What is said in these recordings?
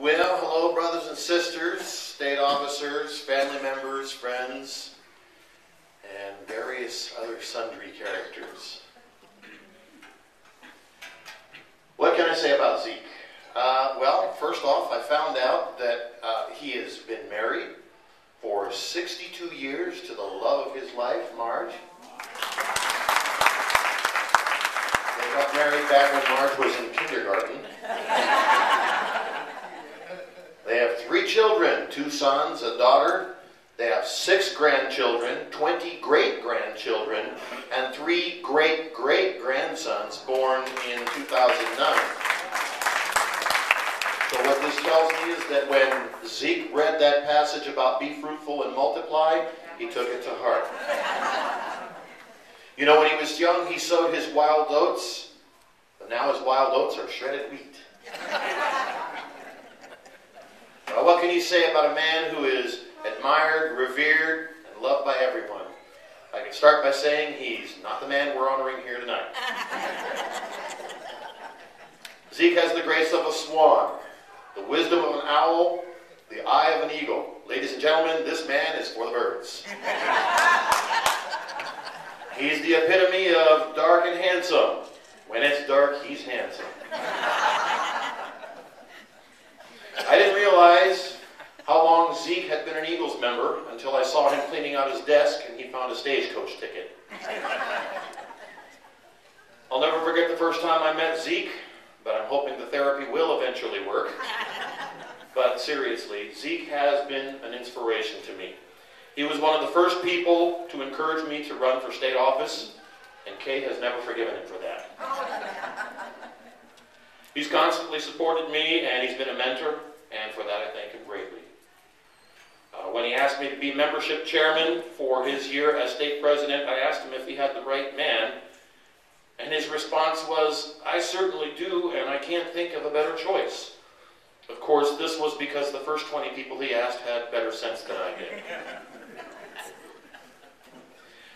Well, hello, brothers and sisters, state officers, family members, friends, and various other sundry characters. What can I say about Zeke? Well, first off, I found out that he has been married for 62 years to the love of his life, Marge. They got married back when Marge was in kindergarten. They have 3 children, 2 sons, a daughter. They have 6 grandchildren, 20 great-grandchildren, and 3 great-great-grandsons born in 2009. So what this tells me is that when Zeke read that passage about be fruitful and multiply, he took it to heart. You know, when he was young, he sowed his wild oats, but now his wild oats are shredded wheat. What can you say about a man who is admired, revered, and loved by everyone? I can start by saying he's not the man we're honoring here tonight. Zeke has the grace of a swan, the wisdom of an owl, the eye of an eagle. Ladies and gentlemen, this man is for the birds. He's the epitome of dark and handsome. When it's dark, he's handsome. I didn't realize how long Zeke had been an Eagles member until I saw him cleaning out his desk and he found a stagecoach ticket. I'll never forget the first time I met Zeke, but I'm hoping the therapy will eventually work. But seriously, Zeke has been an inspiration to me. He was one of the first people to encourage me to run for state office, and Kay has never forgiven him for that. He's constantly supported me, and he's been a mentor, and for that I thank him greatly. When he asked me to be membership chairman for his year as state president, I asked him if he had the right man, and his response was, "I certainly do, and I can't think of a better choice." Of course, this was because the first 20 people he asked had better sense than I did.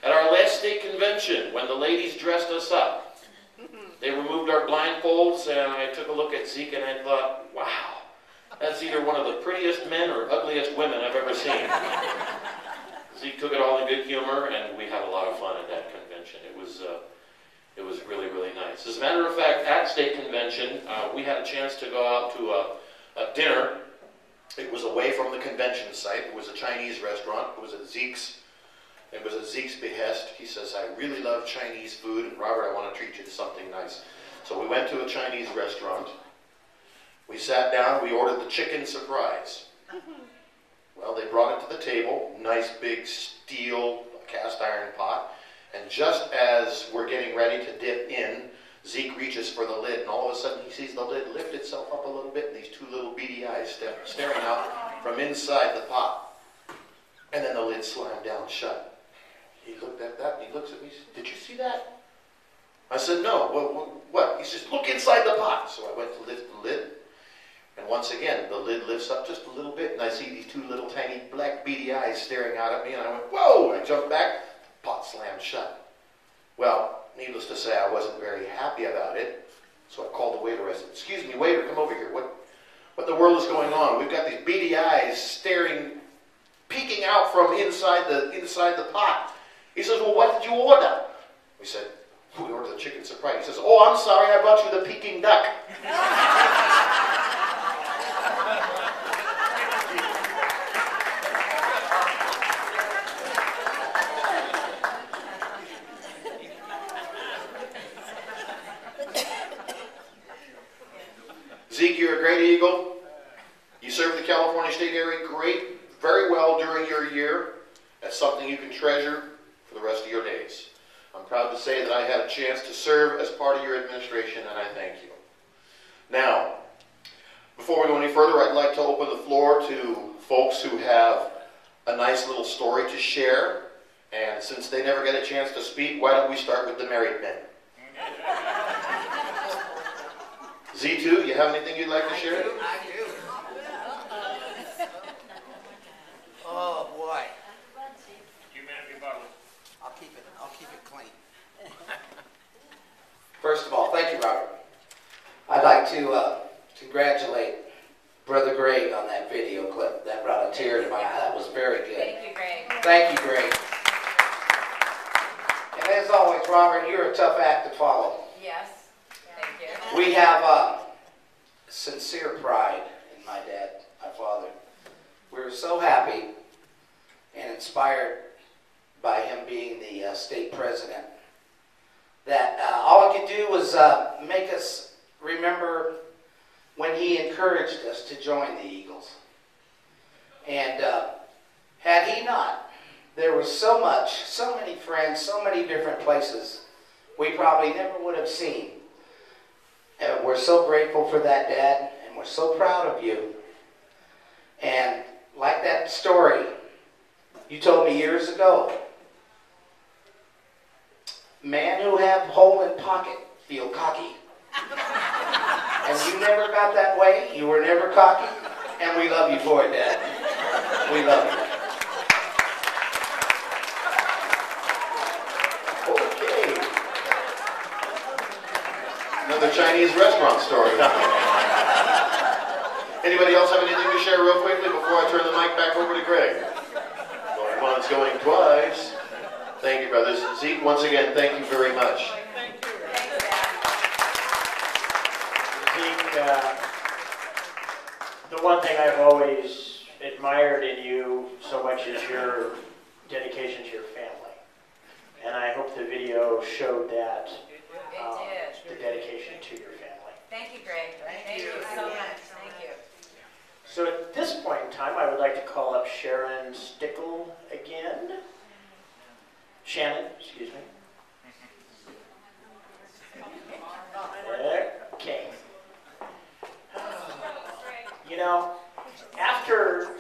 At our last state convention, when the ladies dressed us up, they removed our blindfolds, and I took a look at Zeke and I thought, wow, that's either one of the prettiest men or ugliest women I've ever seen. Zeke took it all in good humor, and we had a lot of fun at that convention. It was really, really nice. As a matter of fact, at state convention, we had a chance to go out to a dinner. It was away from the convention site. It was a Chinese restaurant. It was at Zeke's behest. He says, "I really love Chinese food, and Robert, I want to treat you to something nice." So we went to a Chinese restaurant. We sat down, we ordered the chicken surprise. Well, they brought it to the table, nice big steel cast iron pot, and just as we're getting ready to dip in, Zeke reaches for the lid, and all of a sudden he sees the lid lift itself up a little bit, and these 2 little beady eyes staring out from inside the pot. And then the lid slammed down shut. He looked at that, and he looks at me, he said, "Did you see that?" I said, "No, what?" He says, "Look inside the pot." So I went to lift the lid, and once again, the lid lifts up just a little bit, and I see these 2 little tiny black beady eyes staring out at me, and I went, "Whoa!" I jumped back, the pot slammed shut. Well, needless to say, I wasn't very happy about it, so I called the waiter. I said, "Excuse me, waiter, come over here. What in the world is going on? We've got these beady eyes peeking out from inside the pot." He says, "Well, what did you order?" We said, "We ordered the chicken surprise." He says, "Oh, I'm sorry, I brought you the Peking duck." Zeke, you're a great Eagle. You served the California State area very well during your year. That's something you can treasure for the rest of your days. I'm proud to say that I had a chance to serve as part of your administration, and I thank you. Now, before we go any further, I'd like to open the floor to folks who have a nice little story to share. And since they never get a chance to speak, why don't we start with the married men? Z2, you have anything you'd like to share? I do. Oh boy. I'll keep it clean. First of all, thank you, Robert. I'd like to congratulate Brother Greg on that video clip. That brought a tear to my eye. That was very good. Thank you, Greg. Thank you, Greg. And as always, Robert, you're a tough act to follow. Yes, thank you. We have sincere pride in my dad, my father. We were so happy and inspired by him being the state president that all it could do was make us remember when he encouraged us to join the Eagles. And had he not, there was so much, so many friends, so many different places we probably never would have seen. And we're so grateful for that, Dad, and we're so proud of you. And like that story you told me years ago, man who have hole in pocket feel cocky. And you never got that way. You were never cocky. And we love you for it, Dad. We love you. Okay. Another Chinese restaurant story. Anybody else have anything to share real quickly before I turn the mic back over to Greg? Going once, going twice. Thank you, brothers. Zeke, once again, thank you very much. Thank you. Thanks, Zeke, the one thing I've always admired in you so much is your dedication to your family. And I hope the video showed that, It the dedication to your family. Thank you, Greg. Thank you so much. Thank you. So at this point in time, I would like to call up Sharon Stickle again. Shannon, excuse me. Okay. You know, after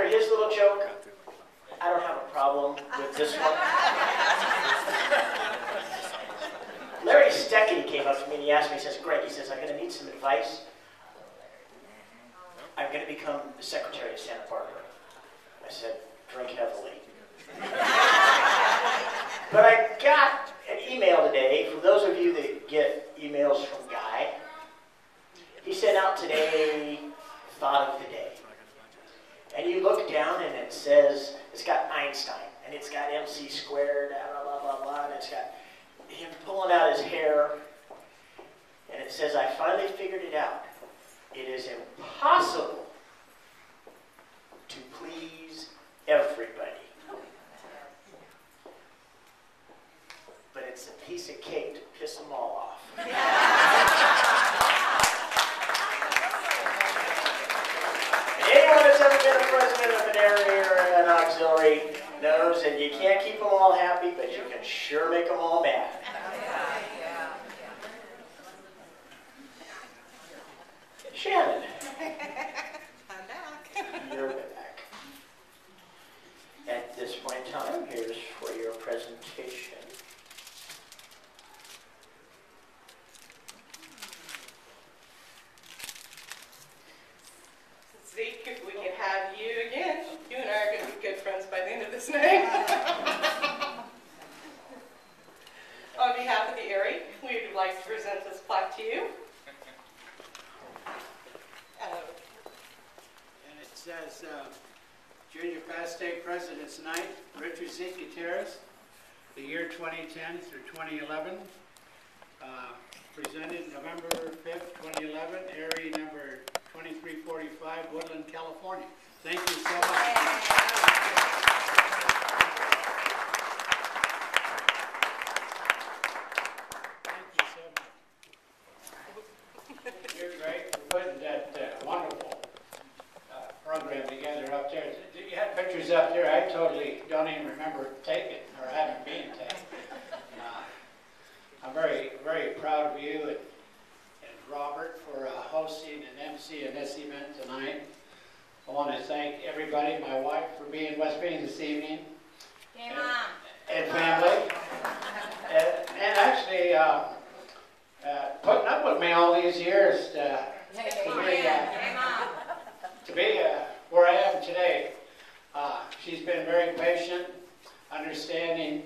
his little joke, I don't have a problem with this one. Larry Stecky came up to me and he asked me, he says, Greg, he says, I'm going to need some advice. I'm going to become the secretary of Santa Barbara. I said, drink heavily. But I got an email today, for those of you that get emails from Guy. He sent out today, thought of the day. And you look down and it says, it's got Einstein, and it's got MC squared, blah, blah, blah, blah, and it's got him pulling out his hair. And it says, I finally figured it out. It is impossible to please everybody. But it's a piece of cake to piss them all off. Anyone that's ever been a president of an area or an auxiliary knows that you can't keep them all happy, but you can sure make them all mad. Shannon. I'm back. You're back. At this point in time, here's for your presentation. Zeke, if we can have you again, you and I are going to be good friends by the end of this night. On behalf of the area, we would like to present this plaque to you. And it says, Junior Past State President's Night, Richard Zeke Gutierrez, the year 2010 through 2011. Presented November 5th, 2011, area number 2345, Woodland, California. Thank you so much. Thank you so much. You're great for putting that wonderful program together up there. You had pictures up there I totally don't even remember taking or having been taken. I'm very, very proud of you and Robert for hosting and emceeing this event tonight. I want to thank everybody, my wife for being with me this evening. Hey, Mom. And family. And actually putting up with me all these years Hey, Mom. to be where I am today. She's been very patient, understanding.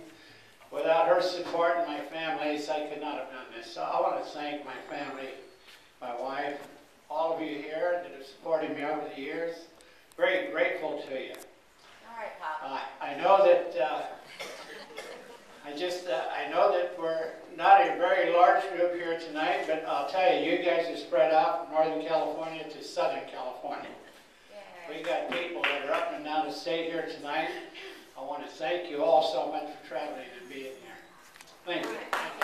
Without her support and my family's, I could not have done this. So I want to thank my family, my wife, all of you. of you here that have supported me over the years. Very grateful to you. All right, Pop. I know that I know that we're not a very large group here tonight, but I'll tell you, you guys are spread out from Northern California to Southern California. Yay. We got people that are up and down the state here tonight. I want to thank you all so much for traveling and being here. Thank you. All right.